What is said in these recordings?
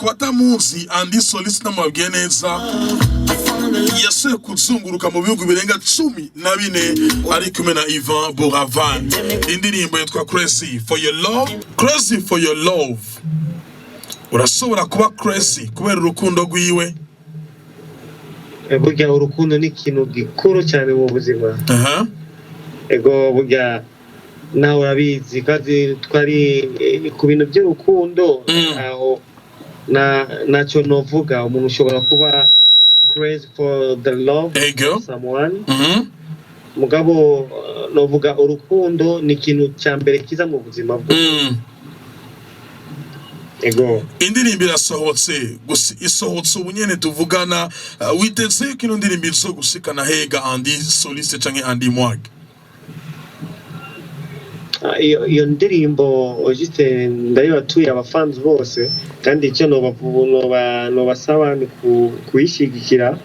kubatamuzi Andy Soliste namwabwiye neza yasuye kuzunguruka mu bihugu birenga 14 ari kumwe na Ivan Buravan. Indirimbo yitwa Crazy for Your Love. Crazy for Your Love. Urashobora kuba crazy kubera urukundo rwiwe? Burya urukundo ni ikintu gikuru cyane mu buzima. Ego burya nawe urabizi kandi twari ku bintu by'urukundo aho nacyo novuga umuntu ushobora kuba crazy for the love of someone. Mugabo novuga urukundo ni ikintu cya mbere kiza mu buzima bwe. Ego indirimbo irasohotse isohotse ubunyene tuvugana witeze ko indirimbo izo gushikana hega Andy Soliste canke Andy Mwag? Iyo ndirimbo ojite ndayibatuye abafans bose kandi icyo nobasaba ni kuyishigikira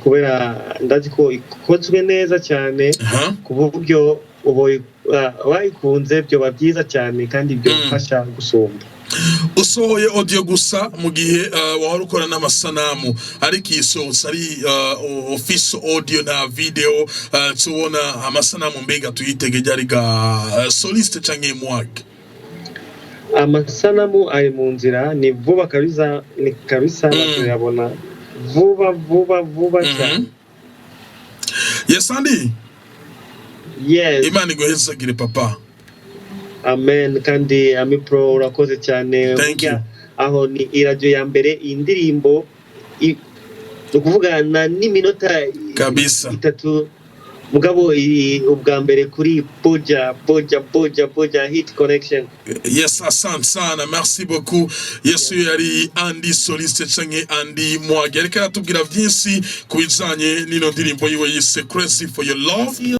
kubera ndazi ko ikozwe neza cyane ku buryo wayikunze byo babyiza cyane kandi byo bifasha gusumba. Usohoye audio gusa mu gihe wahora ukora n'amasanamu ariko isohotse ari official audio na video tubona amasanamu mbega tuyitegeye ari ga Soliste canke Mwag? Amasanamu ari mu nzira ni vuba kabisa tuyabona vuba cyane. Yes Andy? Yes. Imana iguhezagire papa. Amen kandi Amipro urakoze cyane. Aho ni iradio ya mbere indirimbo ukuvugana n'iminota kabisa 3 mugabo ubwa mbere kuri Boja Hit Connection. Yes, asante sana, merci beaucoup. Yesu yari Andy Soliste canke Andy Mwag ariko aratubwira byinshi kubijanye n'ino ndirimbo yiwe yise Crazy for Your Love.